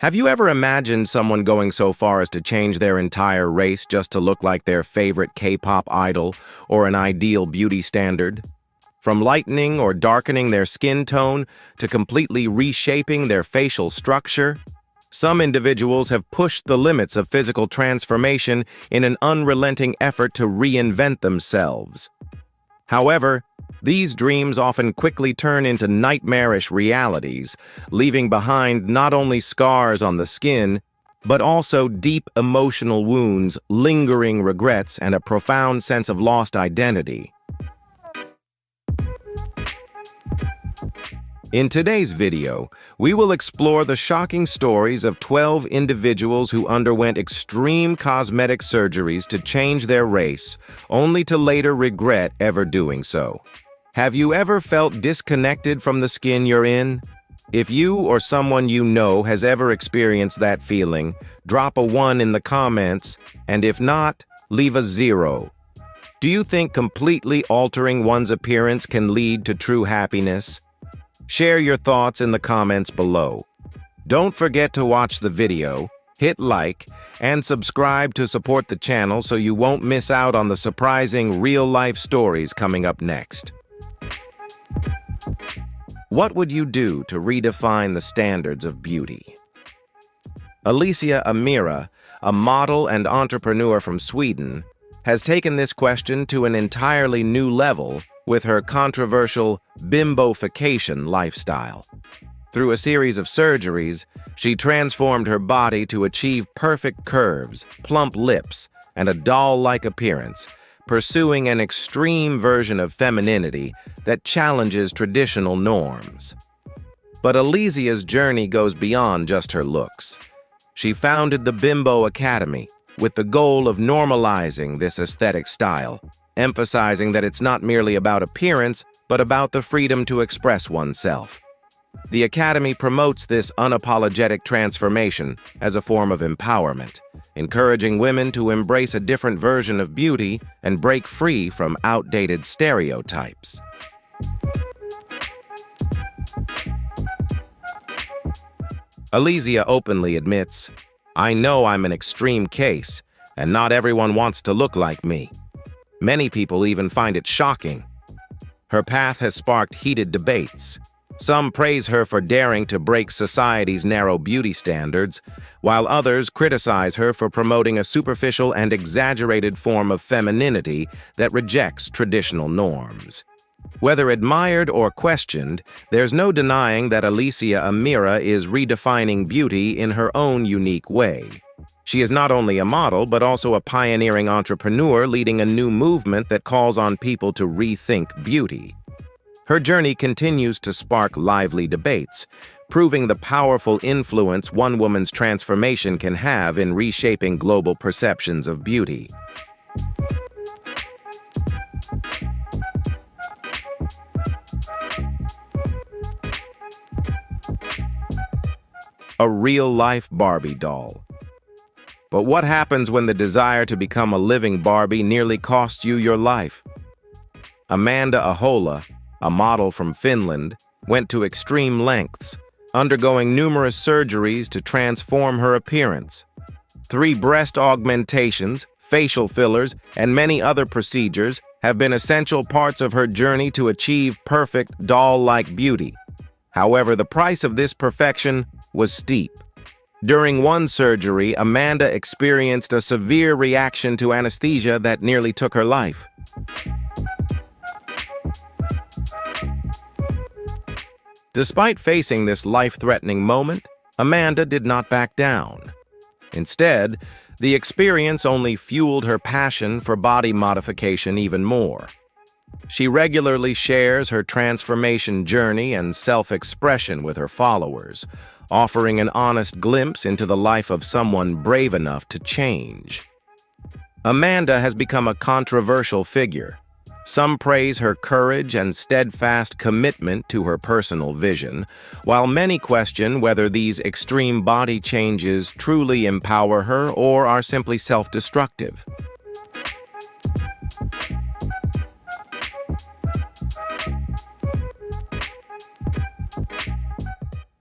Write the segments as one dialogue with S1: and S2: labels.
S1: Have you ever imagined someone going so far as to change their entire race just to look like their favorite K-pop idol or an ideal beauty standard? From lightening or darkening their skin tone to completely reshaping their facial structure, some individuals have pushed the limits of physical transformation in an unrelenting effort to reinvent themselves. However, these dreams often quickly turn into nightmarish realities, leaving behind not only scars on the skin, but also deep emotional wounds, lingering regrets, and a profound sense of lost identity. In today's video, we will explore the shocking stories of 12 individuals who underwent extreme cosmetic surgeries to change their race, only to later regret ever doing so. Have you ever felt disconnected from the skin you're in? If you or someone you know has ever experienced that feeling, drop a 1 in the comments, and if not, leave a 0. Do you think completely altering one's appearance can lead to true happiness? Share your thoughts in the comments below. Don't forget to watch the video, hit like, and subscribe to support the channel so you won't miss out on the surprising real-life stories coming up next. What would you do to redefine the standards of beauty? Alicia Amira, a model and entrepreneur from Sweden, has taken this question to an entirely new level with her controversial bimbofication lifestyle. Through a series of surgeries, she transformed her body to achieve perfect curves, plump lips, and a doll-like appearance, pursuing an extreme version of femininity that challenges traditional norms. But Alicia's journey goes beyond just her looks. She founded the Bimbo Academy with the goal of normalizing this aesthetic style, emphasizing that it's not merely about appearance, but about the freedom to express oneself. The Academy promotes this unapologetic transformation as a form of empowerment, encouraging women to embrace a different version of beauty and break free from outdated stereotypes. Alicia openly admits, "I know I'm an extreme case, and not everyone wants to look like me. Many people even find it shocking." Her path has sparked heated debates. Some praise her for daring to break society's narrow beauty standards, while others criticize her for promoting a superficial and exaggerated form of femininity that rejects traditional norms. Whether admired or questioned, there's no denying that Alicia Amira is redefining beauty in her own unique way. She is not only a model, but also a pioneering entrepreneur leading a new movement that calls on people to rethink beauty. Her journey continues to spark lively debates, proving the powerful influence one woman's transformation can have in reshaping global perceptions of beauty. A real-life Barbie doll. But what happens when the desire to become a living Barbie nearly costs you your life? Amanda Ahola, a model from Finland, went to extreme lengths, undergoing numerous surgeries to transform her appearance. 3 breast augmentations, facial fillers, and many other procedures have been essential parts of her journey to achieve perfect doll-like beauty. However, the price of this perfection was steep. During one surgery, Amanda experienced a severe reaction to anesthesia that nearly took her life. Despite facing this life-threatening moment, Amanda did not back down. Instead, the experience only fueled her passion for body modification even more. She regularly shares her transformation journey and self-expression with her followers, offering an honest glimpse into the life of someone brave enough to change. Amanda has become a controversial figure. Some praise her courage and steadfast commitment to her personal vision, while many question whether these extreme body changes truly empower her or are simply self-destructive.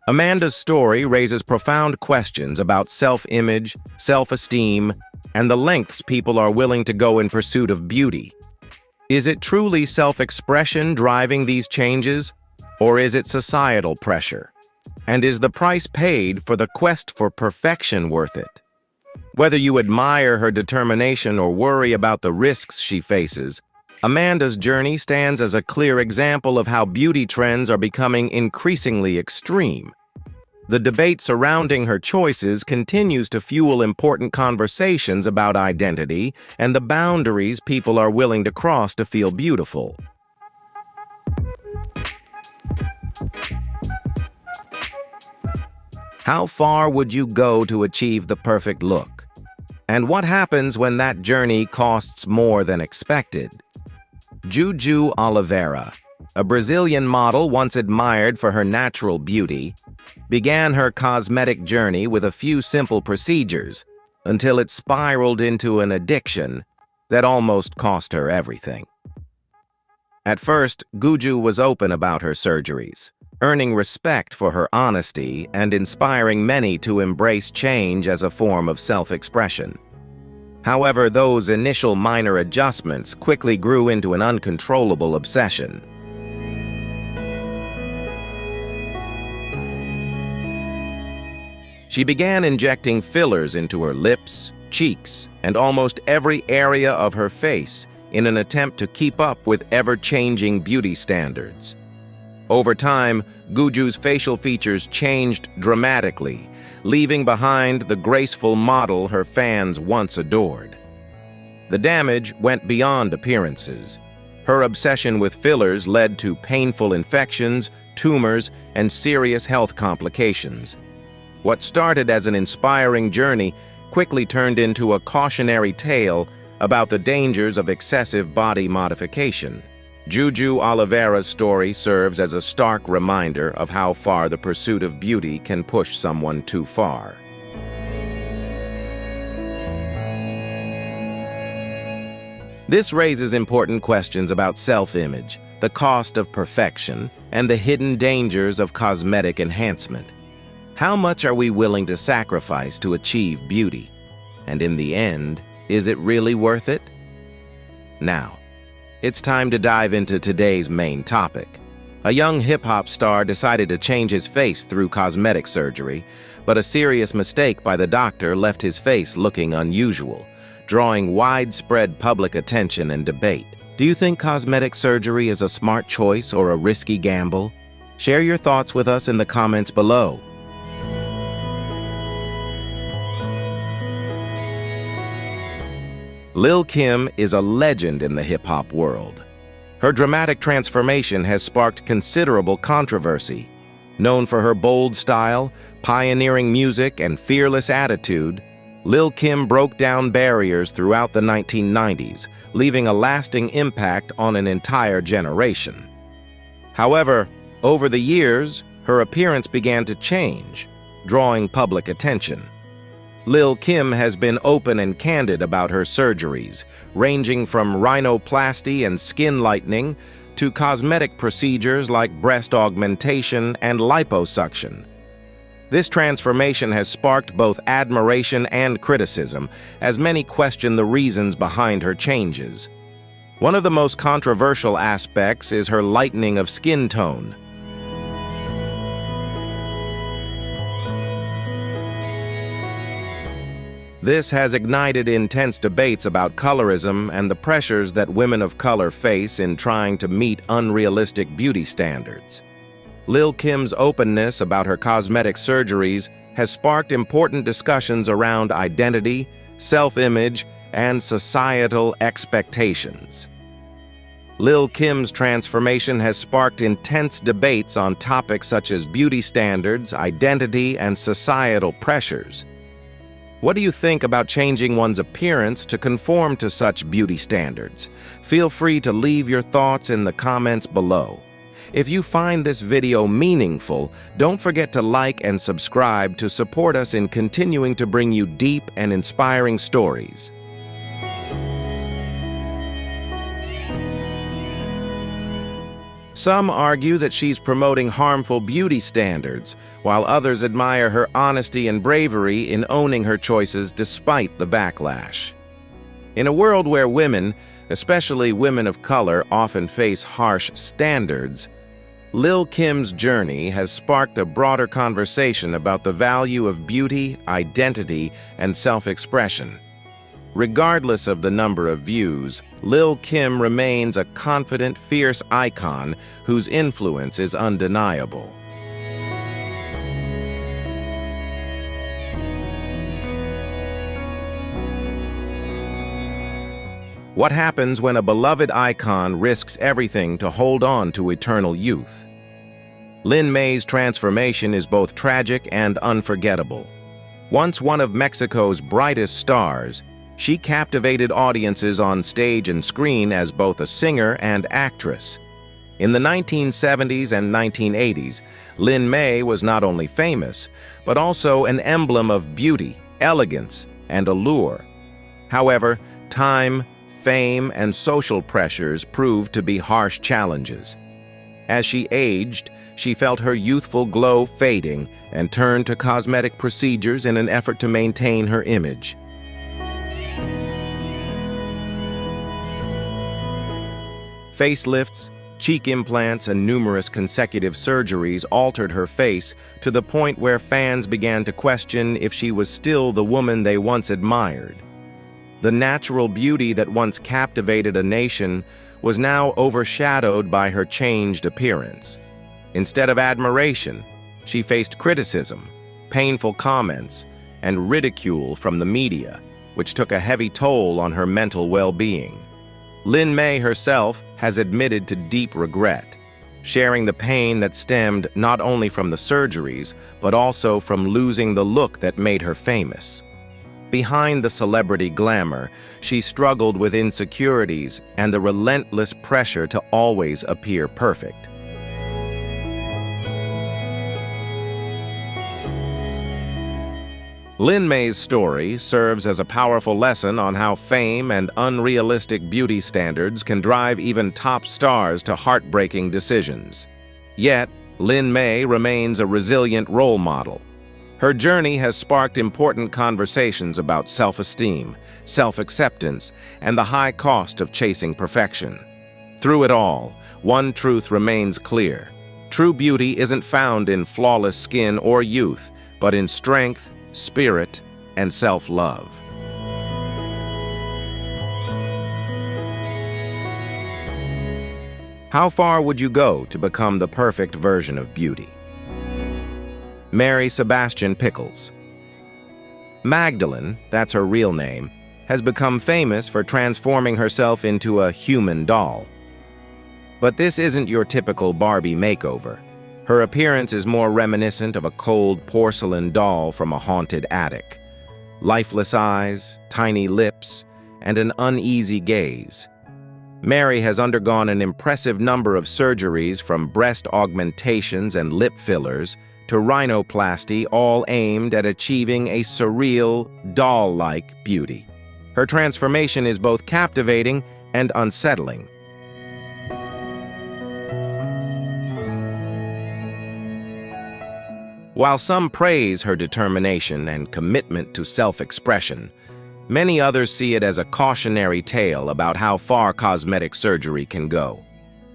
S1: Amanda's story raises profound questions about self-image, self-esteem, and the lengths people are willing to go in pursuit of beauty. Is it truly self-expression driving these changes, or is it societal pressure? And is the price paid for the quest for perfection worth it? Whether you admire her determination or worry about the risks she faces, Amanda's journey stands as a clear example of how beauty trends are becoming increasingly extreme. The debate surrounding her choices continues to fuel important conversations about identity and the boundaries people are willing to cross to feel beautiful. How far would you go to achieve the perfect look? And what happens when that journey costs more than expected? Juju Oliveira, a Brazilian model once admired for her natural beauty, began her cosmetic journey with a few simple procedures until it spiraled into an addiction that almost cost her everything. At first, Juju was open about her surgeries, earning respect for her honesty and inspiring many to embrace change as a form of self-expression. However, those initial minor adjustments quickly grew into an uncontrollable obsession. She began injecting fillers into her lips, cheeks, and almost every area of her face in an attempt to keep up with ever-changing beauty standards. Over time, Juju's facial features changed dramatically, leaving behind the graceful model her fans once adored. The damage went beyond appearances. Her obsession with fillers led to painful infections, tumors, and serious health complications. What started as an inspiring journey quickly turned into a cautionary tale about the dangers of excessive body modification. Juju Oliveira's story serves as a stark reminder of how far the pursuit of beauty can push someone too far. This raises important questions about self-image, the cost of perfection, and the hidden dangers of cosmetic enhancement. How much are we willing to sacrifice to achieve beauty? And in the end, is it really worth it? Now, it's time to dive into today's main topic. A young hip-hop star decided to change his face through cosmetic surgery, but a serious mistake by the doctor left his face looking unusual, drawing widespread public attention and debate. Do you think cosmetic surgery is a smart choice or a risky gamble? Share your thoughts with us in the comments below. Lil Kim is a legend in the hip-hop world. Her dramatic transformation has sparked considerable controversy. Known for her bold style, pioneering music, and fearless attitude, Lil Kim broke down barriers throughout the 1990s, leaving a lasting impact on an entire generation. However, over the years, her appearance began to change, drawing public attention. Lil Kim has been open and candid about her surgeries, ranging from rhinoplasty and skin lightening to cosmetic procedures like breast augmentation and liposuction. This transformation has sparked both admiration and criticism, as many question the reasons behind her changes. One of the most controversial aspects is her lightening of skin tone. This has ignited intense debates about colorism and the pressures that women of color face in trying to meet unrealistic beauty standards. Lil Kim's openness about her cosmetic surgeries has sparked important discussions around identity, self-image, and societal expectations. Lil Kim's transformation has sparked intense debates on topics such as beauty standards, identity, and societal pressures. What do you think about changing one's appearance to conform to such beauty standards? Feel free to leave your thoughts in the comments below. If you find this video meaningful, don't forget to like and subscribe to support us in continuing to bring you deep and inspiring stories. Some argue that she's promoting harmful beauty standards, while others admire her honesty and bravery in owning her choices despite the backlash. In a world where women, especially women of color, often face harsh standards, Lil Kim's journey has sparked a broader conversation about the value of beauty, identity, and self-expression. Regardless of the number of views, Lil Kim remains a confident, fierce icon whose influence is undeniable. What happens when a beloved icon risks everything to hold on to eternal youth? Lin May's transformation is both tragic and unforgettable. Once one of Mexico's brightest stars, she captivated audiences on stage and screen as both a singer and actress. In the 1970s and 1980s, Lin May was not only famous, but also an emblem of beauty, elegance, and allure. However, time, fame, and social pressures proved to be harsh challenges. As she aged, she felt her youthful glow fading and turned to cosmetic procedures in an effort to maintain her image. Facelifts, cheek implants, and numerous consecutive surgeries altered her face to the point where fans began to question if she was still the woman they once admired. The natural beauty that once captivated a nation was now overshadowed by her changed appearance. Instead of admiration, she faced criticism, painful comments, and ridicule from the media, which took a heavy toll on her mental well-being. Lin May herself has admitted to deep regret, sharing the pain that stemmed not only from the surgeries, but also from losing the look that made her famous. Behind the celebrity glamour, she struggled with insecurities and the relentless pressure to always appear perfect. Lin May's story serves as a powerful lesson on how fame and unrealistic beauty standards can drive even top stars to heartbreaking decisions. Yet, Lin May remains a resilient role model. Her journey has sparked important conversations about self-esteem, self-acceptance, and the high cost of chasing perfection. Through it all, one truth remains clear. True beauty isn't found in flawless skin or youth, but in strength, spirit, and self-love. How far would you go to become the perfect version of beauty? Mary Sebastian Pickles. Magdalene, that's her real name, has become famous for transforming herself into a human doll. But this isn't your typical Barbie makeover. Her appearance is more reminiscent of a cold porcelain doll from a haunted attic. Lifeless eyes, tiny lips, and an uneasy gaze. Mary has undergone an impressive number of surgeries, from breast augmentations and lip fillers to rhinoplasty, all aimed at achieving a surreal, doll-like beauty. Her transformation is both captivating and unsettling. While some praise her determination and commitment to self-expression, many others see it as a cautionary tale about how far cosmetic surgery can go.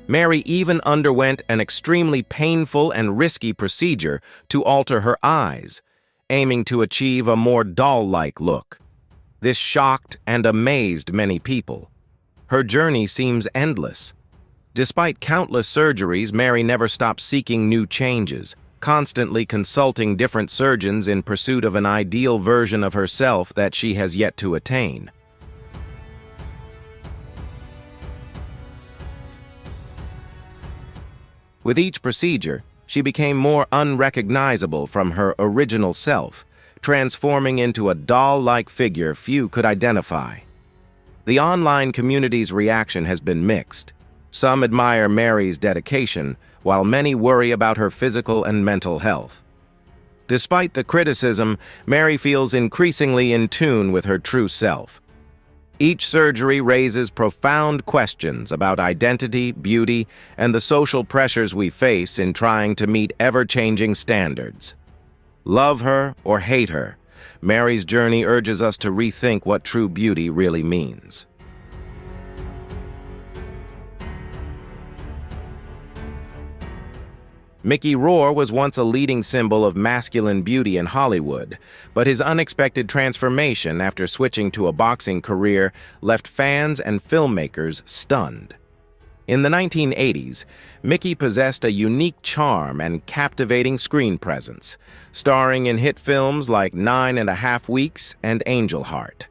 S1: Mary even underwent an extremely painful and risky procedure to alter her eyes, aiming to achieve a more doll-like look. This shocked and amazed many people. Her journey seems endless. Despite countless surgeries, Mary never stopped seeking new changes, constantly consulting different surgeons in pursuit of an ideal version of herself that she has yet to attain. With each procedure, she became more unrecognizable from her original self, transforming into a doll-like figure few could identify. The online community's reaction has been mixed. Some admire Mary's dedication, while many worry about her physical and mental health. Despite the criticism, Mary feels increasingly in tune with her true self. Each surgery raises profound questions about identity, beauty, and the social pressures we face in trying to meet ever-changing standards. Love her or hate her, Mary's journey urges us to rethink what true beauty really means. Mickey Rourke was once a leading symbol of masculine beauty in Hollywood, but his unexpected transformation after switching to a boxing career left fans and filmmakers stunned. In the 1980s, Mickey possessed a unique charm and captivating screen presence, starring in hit films like 9½ Weeks and Angel Heart.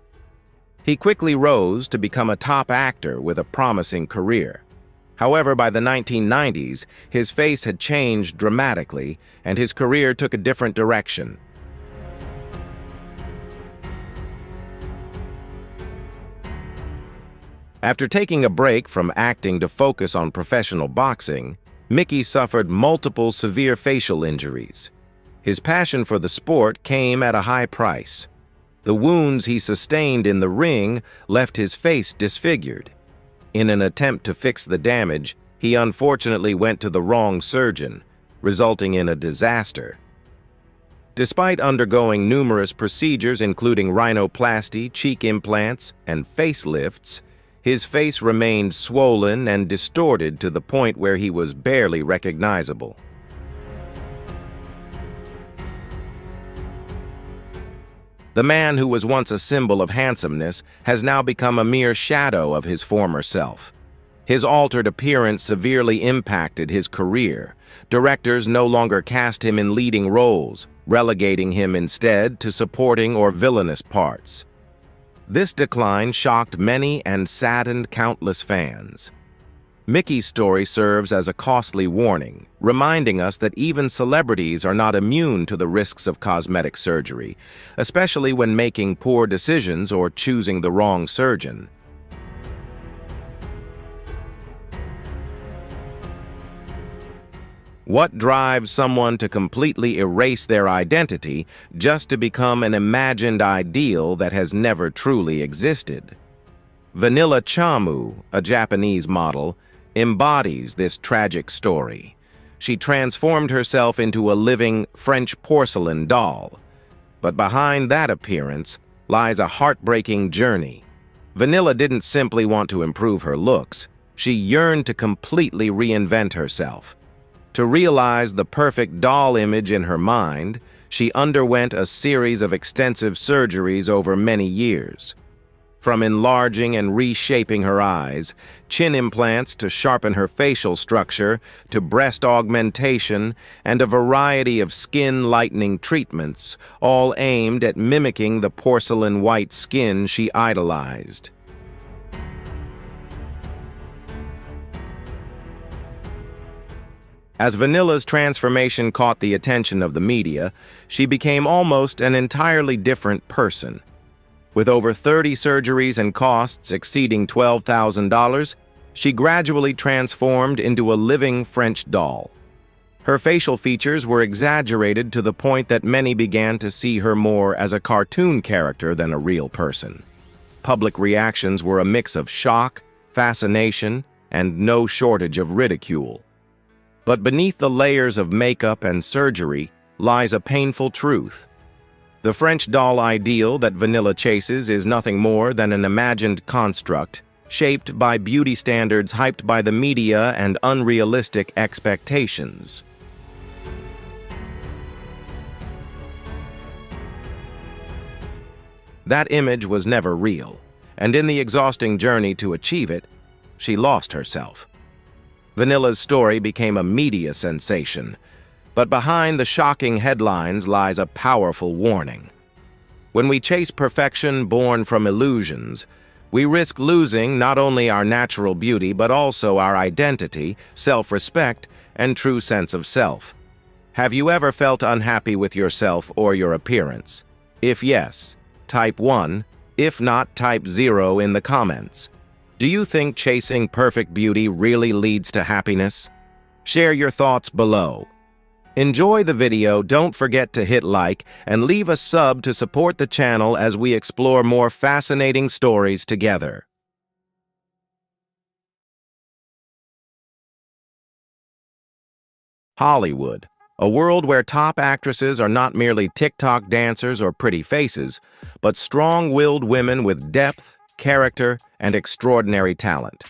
S1: He quickly rose to become a top actor with a promising career. However, by the 1990s, his face had changed dramatically, and his career took a different direction. After taking a break from acting to focus on professional boxing, Mickey suffered multiple severe facial injuries. His passion for the sport came at a high price. The wounds he sustained in the ring left his face disfigured. In an attempt to fix the damage, he unfortunately went to the wrong surgeon, resulting in a disaster. Despite undergoing numerous procedures including rhinoplasty, cheek implants, and facelifts, his face remained swollen and distorted to the point where he was barely recognizable. The man who was once a symbol of handsomeness has now become a mere shadow of his former self. His altered appearance severely impacted his career. Directors no longer cast him in leading roles, relegating him instead to supporting or villainous parts. This decline shocked many and saddened countless fans. Mickey's story serves as a costly warning, reminding us that even celebrities are not immune to the risks of cosmetic surgery, especially when making poor decisions or choosing the wrong surgeon. What drives someone to completely erase their identity just to become an imagined ideal that has never truly existed? Vanilla Chamu, a Japanese model, embodies this tragic story. She transformed herself into a living French porcelain doll. But behind that appearance lies a heartbreaking journey. Vanilla didn't simply want to improve her looks. She yearned to completely reinvent herself. To realize the perfect doll image in her mind, she underwent a series of extensive surgeries over many years. From enlarging and reshaping her eyes, chin implants to sharpen her facial structure, to breast augmentation, and a variety of skin-lightening treatments, all aimed at mimicking the porcelain white skin she idolized. As Vanilla's transformation caught the attention of the media, she became almost an entirely different person. With over 30 surgeries and costs exceeding $12,000, she gradually transformed into a living French doll. Her facial features were exaggerated to the point that many began to see her more as a cartoon character than a real person. Public reactions were a mix of shock, fascination, and no shortage of ridicule. But beneath the layers of makeup and surgery lies a painful truth. The French doll ideal that Vanilla chases is nothing more than an imagined construct, shaped by beauty standards hyped by the media and unrealistic expectations. That image was never real, and in the exhausting journey to achieve it, she lost herself. Vanilla's story became a media sensation, but behind the shocking headlines lies a powerful warning. When we chase perfection born from illusions, we risk losing not only our natural beauty but also our identity, self-respect, and true sense of self. Have you ever felt unhappy with yourself or your appearance? If yes, type 1. If not, type 0 in the comments. Do you think chasing perfect beauty really leads to happiness? Share your thoughts below. Enjoy the video, don't forget to hit like, and leave a sub to support the channel as we explore more fascinating stories together. Hollywood, a world where top actresses are not merely TikTok dancers or pretty faces, but strong-willed women with depth, character, and extraordinary talent.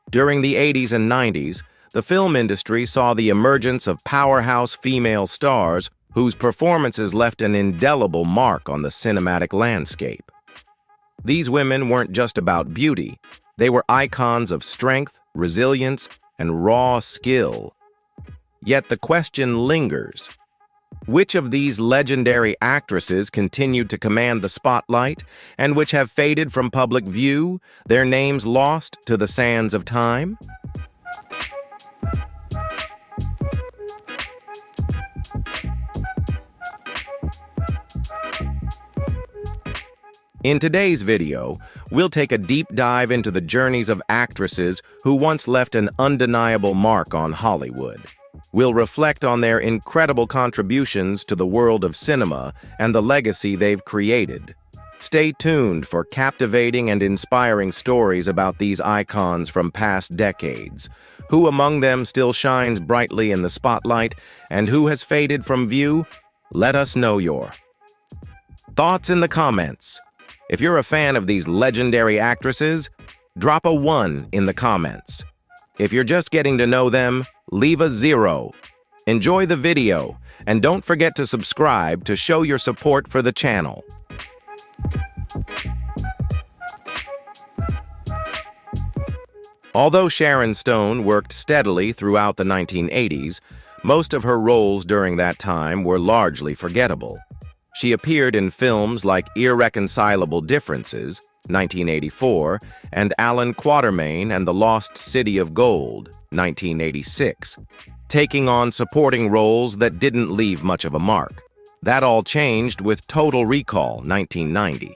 S1: During the 80s and 90s, the film industry saw the emergence of powerhouse female stars whose performances left an indelible mark on the cinematic landscape. These women weren't just about beauty, they were icons of strength, resilience, and raw skill. Yet the question lingers. Which of these legendary actresses continued to command the spotlight, and which have faded from public view, their names lost to the sands of time? In today's video, we'll take a deep dive into the journeys of actresses who once left an undeniable mark on Hollywood. We'll reflect on their incredible contributions to the world of cinema and the legacy they've created. Stay tuned for captivating and inspiring stories about these icons from past decades. Who among them still shines brightly in the spotlight, and who has faded from view? Let us know your thoughts in the comments. If you're a fan of these legendary actresses, drop a 1 in the comments. If you're just getting to know them, leave a 0. Enjoy the video, and don't forget to subscribe to show your support for the channel. Although Sharon Stone worked steadily throughout the 1980s, most of her roles during that time were largely forgettable. She appeared in films like Irreconcilable Differences, 1984, and Alan Quatermain and the Lost City of Gold, 1986, taking on supporting roles that didn't leave much of a mark. That all changed with Total Recall, 1990.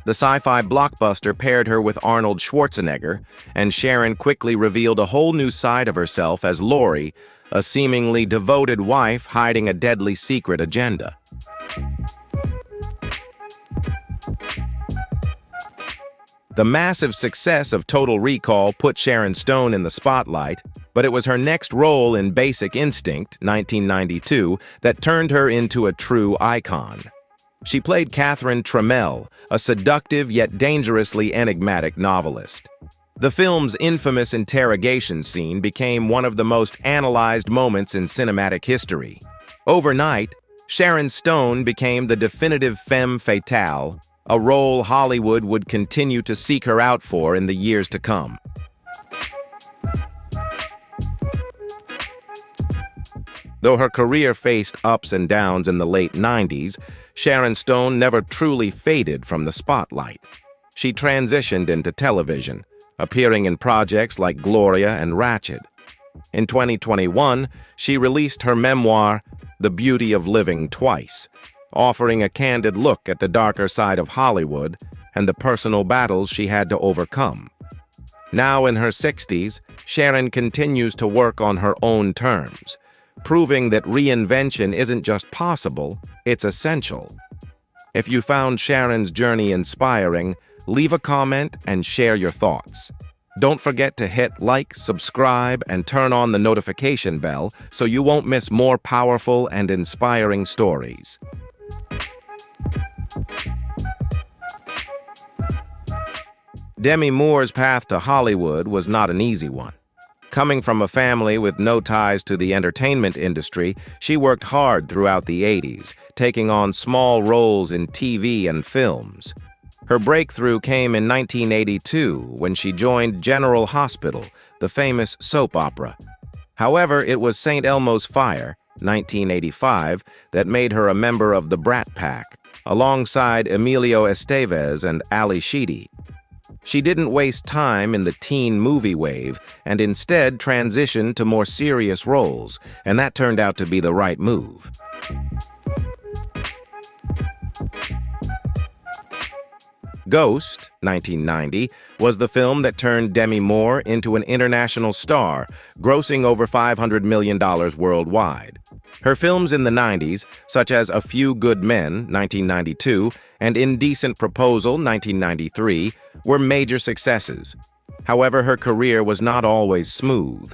S1: The sci-fi blockbuster paired her with Arnold Schwarzenegger, and Sharon quickly revealed a whole new side of herself as Laurie, a seemingly devoted wife hiding a deadly secret agenda. The massive success of Total Recall put Sharon Stone in the spotlight, but it was her next role in Basic Instinct, 1992, that turned her into a true icon. She played Catherine Trammell, a seductive yet dangerously enigmatic novelist. The film's infamous interrogation scene became one of the most analyzed moments in cinematic history. Overnight, Sharon Stone became the definitive femme fatale, a role Hollywood would continue to seek her out for in the years to come. Though her career faced ups and downs in the late 90s, Sharon Stone never truly faded from the spotlight. She transitioned into television, appearing in projects like Gloria and Ratched. In 2021, she released her memoir, The Beauty of Living Twice, offering a candid look at the darker side of Hollywood and the personal battles she had to overcome. Now in her 60s, Sharon continues to work on her own terms, proving that reinvention isn't just possible, it's essential. If you found Sharon's journey inspiring, leave a comment and share your thoughts. Don't forget to hit like, subscribe, and turn on the notification bell so you won't miss more powerful and inspiring stories. Demi Moore's path to Hollywood was not an easy one. Coming from a family with no ties to the entertainment industry, she worked hard throughout the 80s, taking on small roles in TV and films. Her breakthrough came in 1982 when she joined General Hospital, the famous soap opera. However, it was St. Elmo's Fire, 1985, that made her a member of the Brat Pack, alongside Emilio Estevez and Ali Sheedy. She didn't waste time in the teen movie wave and instead transitioned to more serious roles, and that turned out to be the right move. Ghost, 1990, was the film that turned Demi Moore into an international star, grossing over $500 million worldwide. Her films in the 90s, such as A Few Good Men, 1992, and Indecent Proposal, 1993, were major successes. However, her career was not always smooth.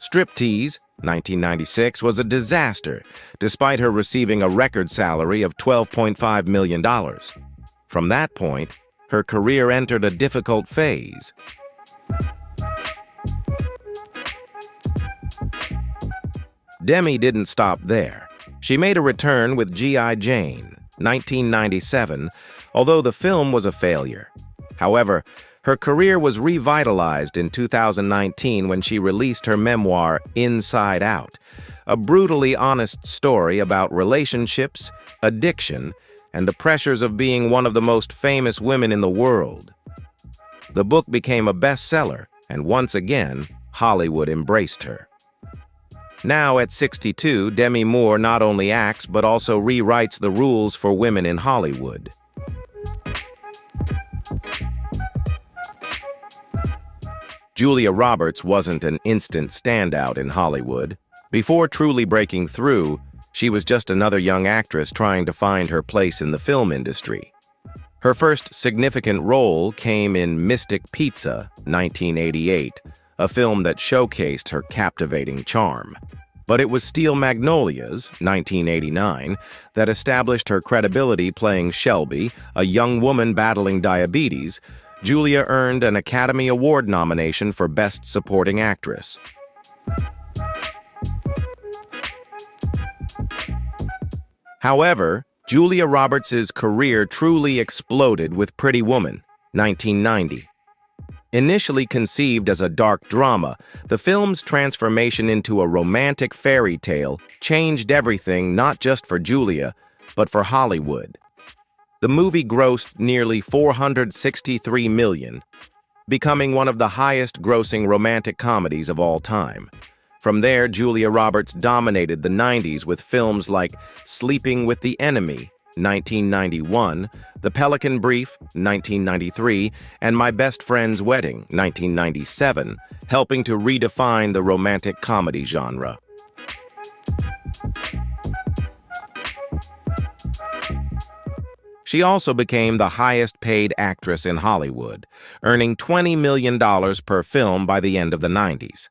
S1: Striptease, 1996, was a disaster, despite her receiving a record salary of $12.5 million. From that point, her career entered a difficult phase. Demi didn't stop there. She made a return with G.I. Jane, 1997, although the film was a failure. However, her career was revitalized in 2019 when she released her memoir, Inside Out, a brutally honest story about relationships, addiction, and the pressures of being one of the most famous women in the world. The book became a bestseller, and once again, Hollywood embraced her. Now, at 62, Demi Moore not only acts but also rewrites the rules for women in Hollywood. Julia Roberts wasn't an instant standout in Hollywood. Before truly breaking through, she was just another young actress trying to find her place in the film industry. Her first significant role came in Mystic Pizza, 1988, a film that showcased her captivating charm. But it was Steel Magnolias, 1989, that established her credibility playing Shelby, a young woman battling diabetes. Julia earned an Academy Award nomination for Best Supporting Actress. However, Julia Roberts' career truly exploded with Pretty Woman, 1990. Initially conceived as a dark drama, the film's transformation into a romantic fairy tale changed everything not just for Julia, but for Hollywood. The movie grossed nearly $463 million, becoming one of the highest-grossing romantic comedies of all time. From there, Julia Roberts dominated the 90s with films like Sleeping with the Enemy, 1991, The Pelican Brief, 1993, and My Best Friend's Wedding, 1997, helping to redefine the romantic comedy genre. She also became the highest-paid actress in Hollywood, earning $20 million per film by the end of the 90s.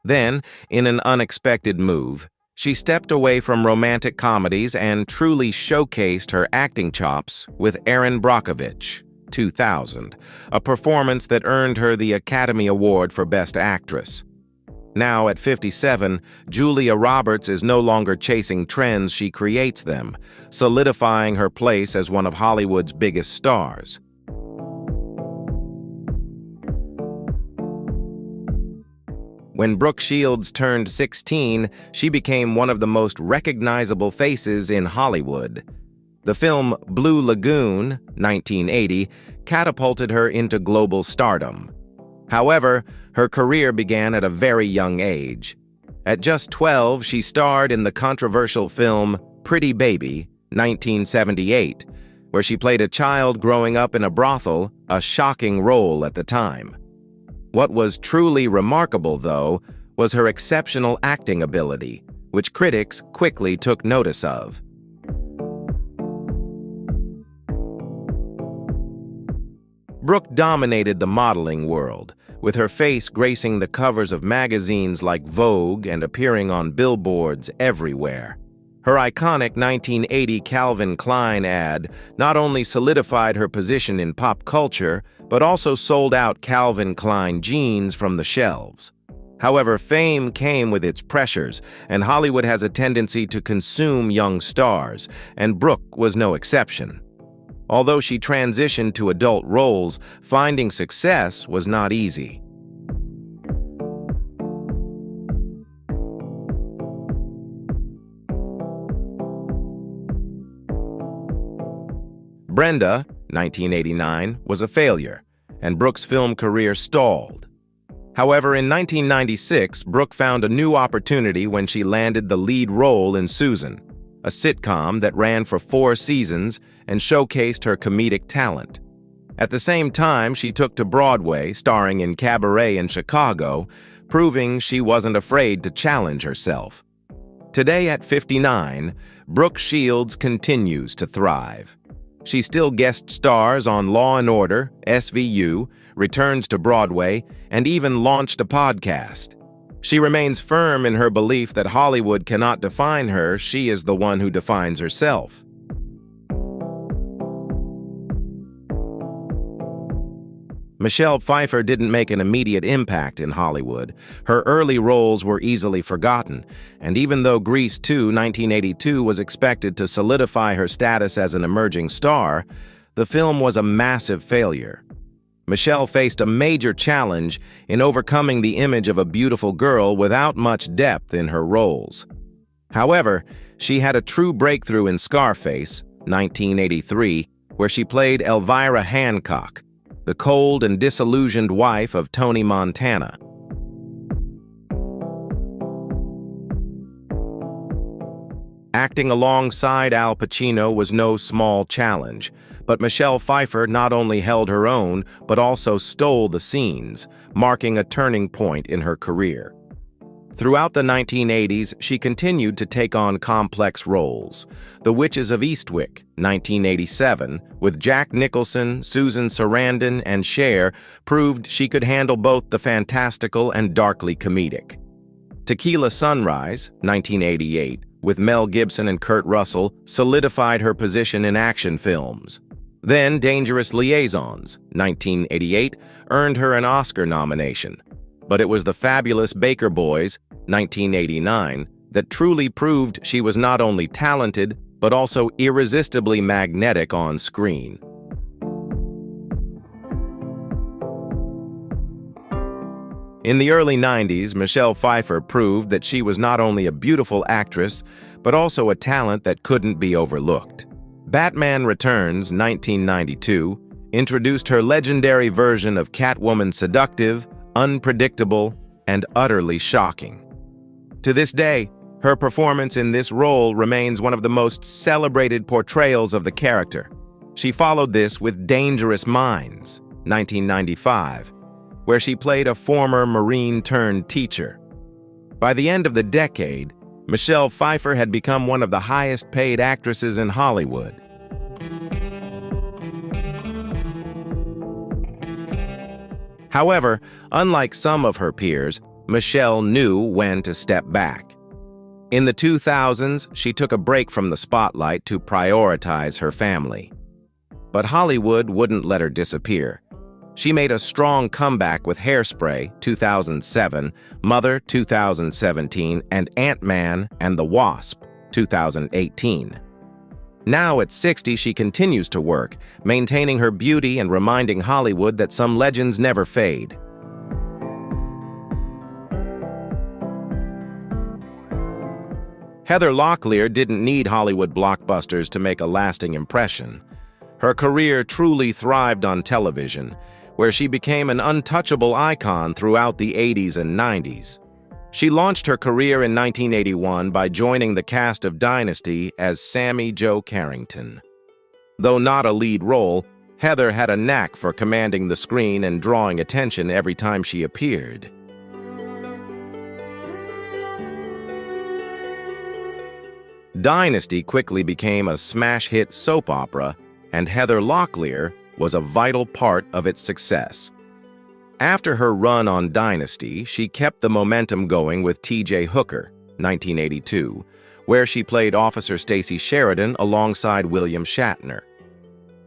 S1: Then, in an unexpected move, she stepped away from romantic comedies and truly showcased her acting chops with Erin Brockovich, 2000, a performance that earned her the Academy Award for Best Actress. Now, at 57, Julia Roberts is no longer chasing trends, she creates them, solidifying her place as one of Hollywood's biggest stars. When Brooke Shields turned 16, she became one of the most recognizable faces in Hollywood. The film Blue Lagoon, 1980, catapulted her into global stardom. However, her career began at a very young age. At just 12, she starred in the controversial film Pretty Baby, 1978, where she played a child growing up in a brothel, a shocking role at the time. What was truly remarkable, though, was her exceptional acting ability, which critics quickly took notice of. Brooke dominated the modeling world, with her face gracing the covers of magazines like Vogue and appearing on billboards everywhere. Her iconic 1980 Calvin Klein ad not only solidified her position in pop culture, but also sold out Calvin Klein jeans from the shelves. However, fame came with its pressures, and Hollywood has a tendency to consume young stars, and Brooke was no exception. Although she transitioned to adult roles, finding success was not easy. Brenda, 1989, was a failure, and Brooke's film career stalled. However, in 1996, Brooke found a new opportunity when she landed the lead role in Susan, a sitcom that ran for 4 seasons and showcased her comedic talent. At the same time, she took to Broadway, starring in Cabaret in Chicago, proving she wasn't afraid to challenge herself. Today at 59, Brooke Shields continues to thrive. She still guest stars on Law & Order, SVU, returns to Broadway, and even launched a podcast. She remains firm in her belief that Hollywood cannot define her, she is the one who defines herself. Michelle Pfeiffer didn't make an immediate impact in Hollywood. Her early roles were easily forgotten, and even though Grease 2, 1982 was expected to solidify her status as an emerging star, the film was a massive failure. Michelle faced a major challenge in overcoming the image of a beautiful girl without much depth in her roles. However, she had a true breakthrough in Scarface, 1983, where she played Elvira Hancock, the cold and disillusioned wife of Tony Montana. Acting alongside Al Pacino was no small challenge, but Michelle Pfeiffer not only held her own, but also stole the scenes, marking a turning point in her career. Throughout the 1980s, she continued to take on complex roles. The Witches of Eastwick, 1987, with Jack Nicholson, Susan Sarandon, and Cher, proved she could handle both the fantastical and darkly comedic. Tequila Sunrise, 1988, with Mel Gibson and Kurt Russell, solidified her position in action films. Then Dangerous Liaisons, 1988, earned her an Oscar nomination. But it was The Fabulous Baker Boys, 1989, that truly proved she was not only talented, but also irresistibly magnetic on screen. In the early 90s, Michelle Pfeiffer proved that she was not only a beautiful actress, but also a talent that couldn't be overlooked. Batman Returns, 1992, introduced her legendary version of Catwoman, seductive, unpredictable, and utterly shocking. To this day, her performance in this role remains one of the most celebrated portrayals of the character. She followed this with Dangerous Minds, 1995, where she played a former Marine-turned-teacher. By the end of the decade, Michelle Pfeiffer had become one of the highest-paid actresses in Hollywood. However, unlike some of her peers, Michelle knew when to step back. In the 2000s, she took a break from the spotlight to prioritize her family. But Hollywood wouldn't let her disappear. She made a strong comeback with Hairspray, 2007, Mother, 2017, and Ant-Man and the Wasp, 2018. Now at 60, she continues to work, maintaining her beauty and reminding Hollywood that some legends never fade. Heather Locklear didn't need Hollywood blockbusters to make a lasting impression. Her career truly thrived on television, where she became an untouchable icon throughout the 80s and 90s. She launched her career in 1981 by joining the cast of Dynasty as Sammy Jo Carrington. Though not a lead role, Heather had a knack for commanding the screen and drawing attention every time she appeared. Dynasty quickly became a smash hit soap opera, and Heather Locklear was a vital part of its success. After her run on Dynasty, she kept the momentum going with T.J. Hooker, 1982, where she played Officer Stacy Sheridan alongside William Shatner.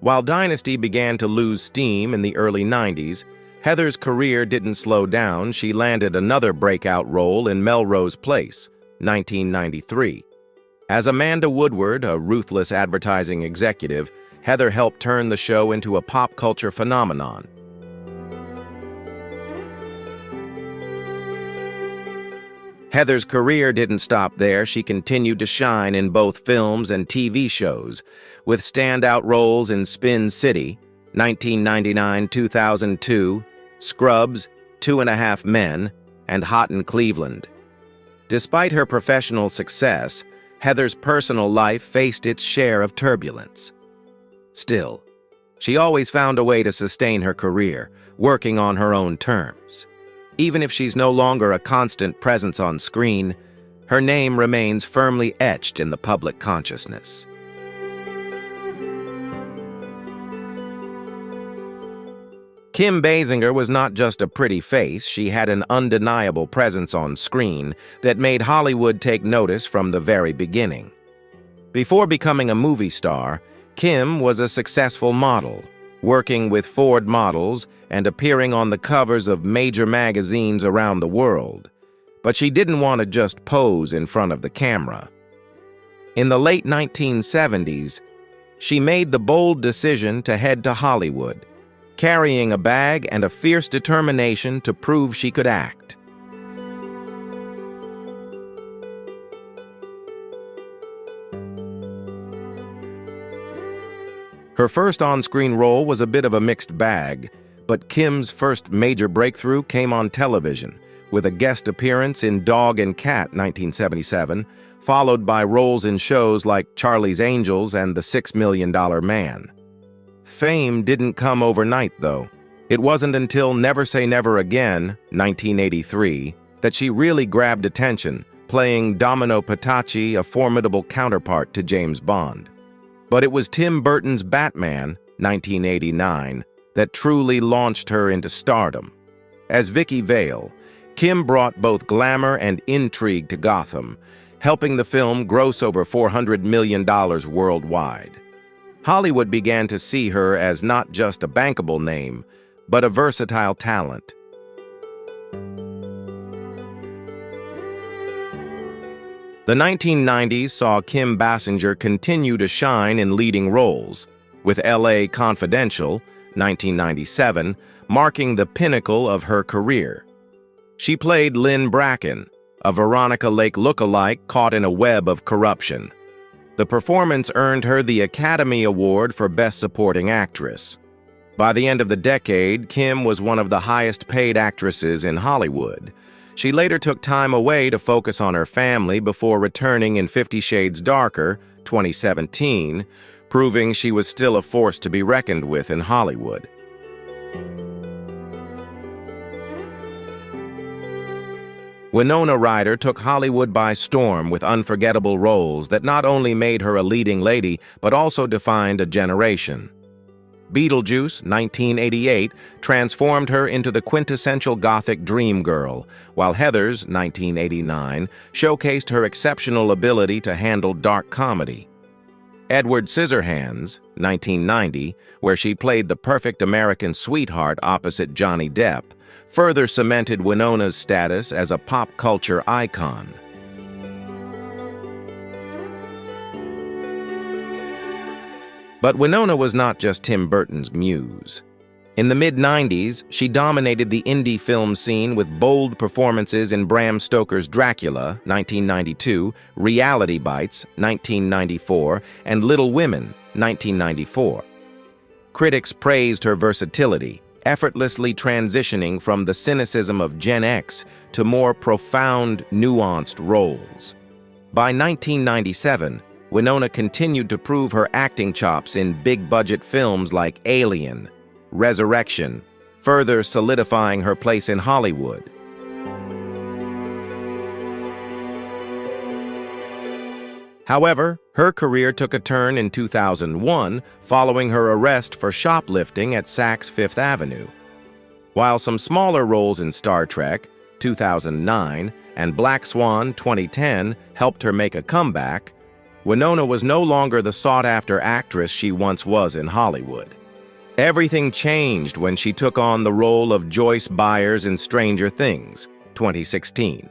S1: While Dynasty began to lose steam in the early 90s, Heather's career didn't slow down. She landed another breakout role in Melrose Place, 1993. As Amanda Woodward, a ruthless advertising executive, Heather helped turn the show into a pop culture phenomenon. Heather's career didn't stop there. She continued to shine in both films and TV shows, with standout roles in Spin City, 1999-2002, Scrubs, 2.5 Men, and Hot in Cleveland. Despite her professional success, Heather's personal life faced its share of turbulence. Still, she always found a way to sustain her career, working on her own terms. Even if she's no longer a constant presence on screen, her name remains firmly etched in the public consciousness. Kim Basinger was not just a pretty face, she had an undeniable presence on screen that made Hollywood take notice from the very beginning. Before becoming a movie star, Kim was a successful model, working with Ford models and appearing on the covers of major magazines around the world. But she didn't want to just pose in front of the camera. In the late 1970s, she made the bold decision to head to Hollywood, carrying a bag and a fierce determination to prove she could act. Her first on-screen role was a bit of a mixed bag, but Kim's first major breakthrough came on television, with a guest appearance in Dog and Cat 1977, followed by roles in shows like Charlie's Angels and The $6 Million Man. Fame didn't come overnight, though. It wasn't until Never Say Never Again, 1983, that she really grabbed attention, playing Domino Patacci, a formidable counterpart to James Bond. But it was Tim Burton's Batman, 1989, that truly launched her into stardom. As Vicky Vale, Kim brought both glamour and intrigue to Gotham, helping the film gross over $400 million worldwide. Hollywood began to see her as not just a bankable name, but a versatile talent. The 1990s saw Kim Basinger continue to shine in leading roles, with L.A. Confidential, 1997, marking the pinnacle of her career. She played Lynn Bracken, a Veronica Lake lookalike caught in a web of corruption. The performance earned her the Academy Award for Best Supporting Actress. By the end of the decade, Kim was one of the highest-paid actresses in Hollywood. She later took time away to focus on her family before returning in 50 Shades Darker, 2017, proving she was still a force to be reckoned with in Hollywood. Winona Ryder took Hollywood by storm with unforgettable roles that not only made her a leading lady, but also defined a generation. Beetlejuice, 1988, transformed her into the quintessential Gothic dream girl, while Heathers, 1989, showcased her exceptional ability to handle dark comedy. Edward Scissorhands, 1990, where she played the perfect American sweetheart opposite Johnny Depp, further cemented Winona's status as a pop culture icon. But Winona was not just Tim Burton's muse. In the mid-90s, she dominated the indie film scene with bold performances in Bram Stoker's Dracula, 1992, Reality Bites, 1994, and Little Women, 1994. Critics praised her versatility, effortlessly transitioning from the cynicism of Gen X to more profound, nuanced roles. By 1997, Winona continued to prove her acting chops in big-budget films like Alien, Resurrection, further solidifying her place in Hollywood. However, her career took a turn in 2001 following her arrest for shoplifting at Saks Fifth Avenue. While some smaller roles in Star Trek, 2009, and Black Swan, 2010, helped her make a comeback, Winona was no longer the sought-after actress she once was in Hollywood. Everything changed when she took on the role of Joyce Byers in Stranger Things, 2016.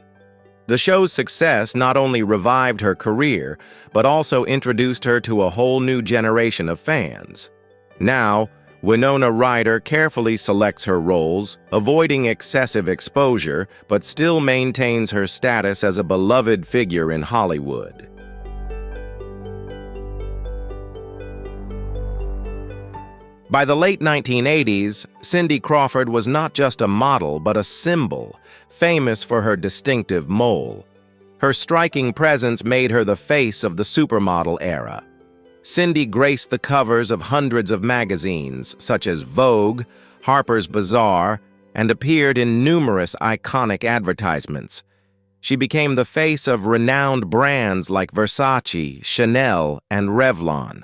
S1: The show's success not only revived her career, but also introduced her to a whole new generation of fans. Now, Winona Ryder carefully selects her roles, avoiding excessive exposure, but still maintains her status as a beloved figure in Hollywood. By the late 1980s, Cindy Crawford was not just a model, but a symbol, famous for her distinctive mole. Her striking presence made her the face of the supermodel era. Cindy graced the covers of hundreds of magazines, such as Vogue, Harper's Bazaar, and appeared in numerous iconic advertisements. She became the face of renowned brands like Versace, Chanel, and Revlon.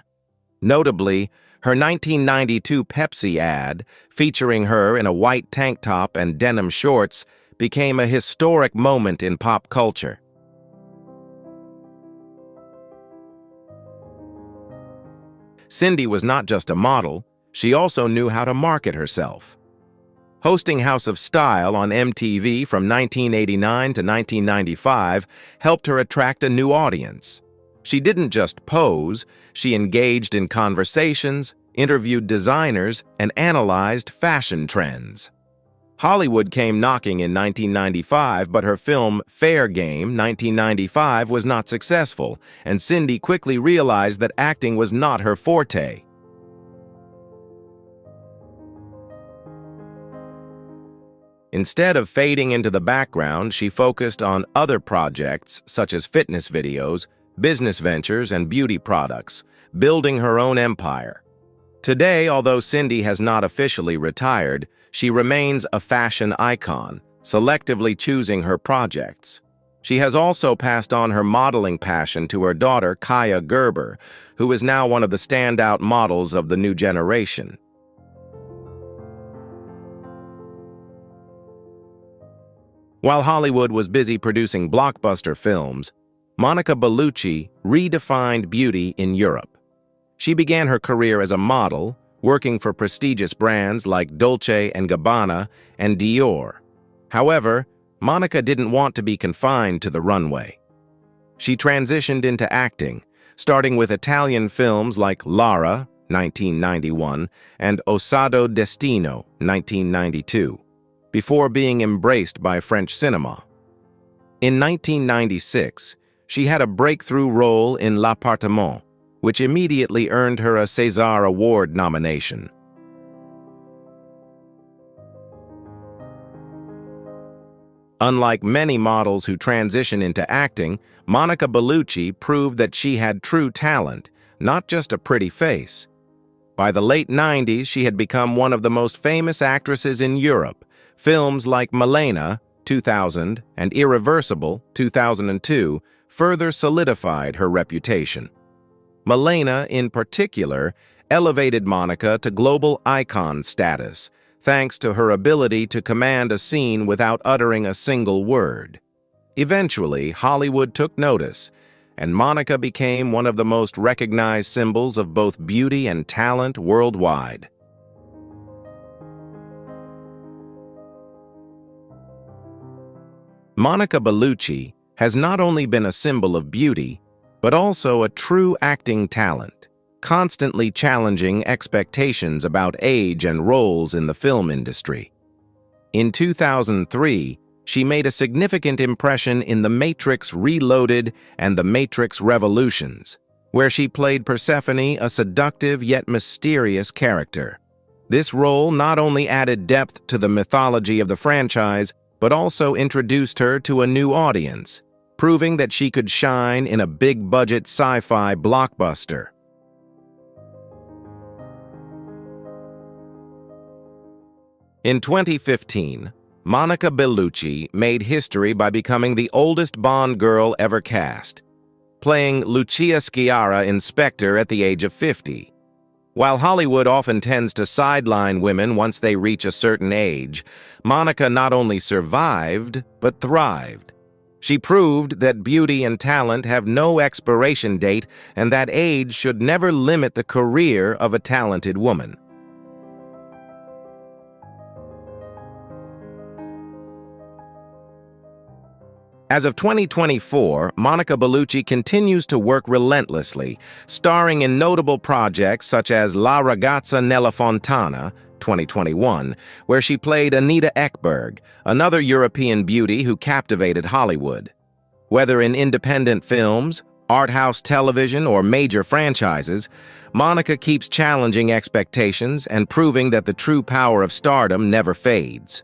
S1: Notably, her 1992 Pepsi ad, featuring her in a white tank top and denim shorts, became a historic moment in pop culture. Cindy was not just a model, she also knew how to market herself. Hosting House of Style on MTV from 1989 to 1995 helped her attract a new audience. She didn't just pose, she engaged in conversations, interviewed designers, and analyzed fashion trends. Hollywood came knocking in 1995, but her film Fair Game, 1995, was not successful, and Cindy quickly realized that acting was not her forte. Instead of fading into the background, she focused on other projects such as fitness videos, business ventures, and beauty products, building her own empire. Today, although Cindy has not officially retired, she remains a fashion icon, selectively choosing her projects. She has also passed on her modeling passion to her daughter, Kaya Gerber, who is now one of the standout models of the new generation. While Hollywood was busy producing blockbuster films, Monica Bellucci redefined beauty in Europe. She began her career as a model, working for prestigious brands like Dolce & Gabbana and Dior. However, Monica didn't want to be confined to the runway. She transitioned into acting, starting with Italian films like Lara, 1991, and Osado Destino, 1992. Before being embraced by French cinema. In 1996, she had a breakthrough role in L'Appartement, which immediately earned her a César Award nomination. Unlike many models who transition into acting, Monica Bellucci proved that she had true talent, not just a pretty face. By the late 90s, she had become one of the most famous actresses in Europe. Films like Milena, 2000, and Irreversible, 2002, further solidified her reputation. Milena, in particular, elevated Monica to global icon status, thanks to her ability to command a scene without uttering a single word. Eventually, Hollywood took notice, and Monica became one of the most recognized symbols of both beauty and talent worldwide. Monica Bellucci has not only been a symbol of beauty, but also a true acting talent, constantly challenging expectations about age and roles in the film industry. In 2003, she made a significant impression in The Matrix Reloaded and The Matrix Revolutions, where she played Persephone, a seductive yet mysterious character. This role not only added depth to the mythology of the franchise, but also introduced her to a new audience, proving that she could shine in a big-budget sci-fi blockbuster. In 2015, Monica Bellucci made history by becoming the oldest Bond girl ever cast, playing Lucia Sciarra in Spectre at the age of 50. While Hollywood often tends to sideline women once they reach a certain age, Monica not only survived, but thrived. She proved that beauty and talent have no expiration date and that age should never limit the career of a talented woman. As of 2024, Monica Bellucci continues to work relentlessly, starring in notable projects such as La Ragazza nella Fontana, 2021, where she played Anita Ekberg, another European beauty who captivated Hollywood. Whether in independent films, art house television, or major franchises, Monica keeps challenging expectations and proving that the true power of stardom never fades.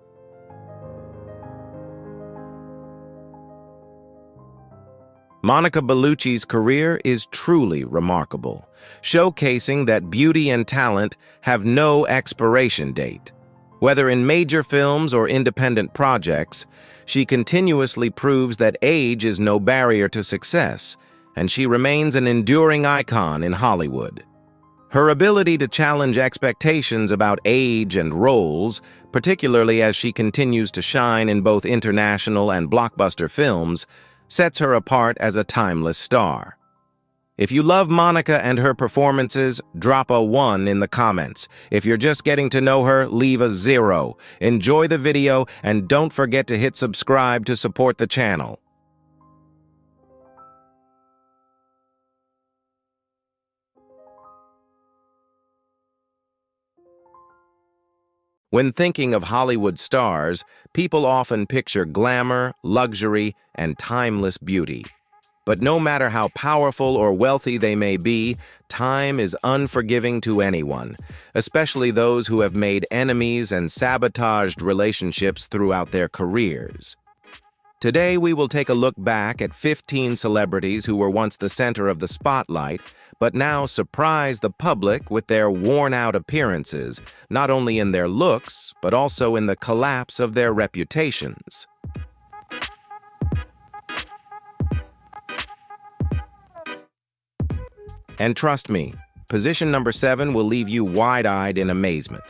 S1: Monica Bellucci's career is truly remarkable, showcasing that beauty and talent have no expiration date. Whether in major films or independent projects, she continuously proves that age is no barrier to success, and she remains an enduring icon in Hollywood. Her ability to challenge expectations about age and roles, particularly as she continues to shine in both international and blockbuster films, sets her apart as a timeless star. If you love Monica and her performances, drop a 1 in the comments. If you're just getting to know her, leave a 0. Enjoy the video, and don't forget to hit subscribe to support the channel. When thinking of Hollywood stars, people often picture glamour, luxury, and timeless beauty. But no matter how powerful or wealthy they may be, time is unforgiving to anyone, especially those who have made enemies and sabotaged relationships throughout their careers. Today, we will take a look back at 15 celebrities who were once the center of the spotlight, but now surprise the public with their worn-out appearances, not only in their looks, but also in the collapse of their reputations. And trust me, position number 7 will leave you wide-eyed in amazement.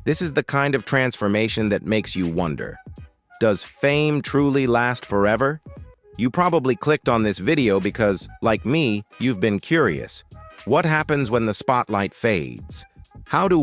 S1: This is the kind of transformation that makes you wonder, does fame truly last forever? You probably clicked on this video because, like me, you've been curious. What happens when the spotlight fades? How do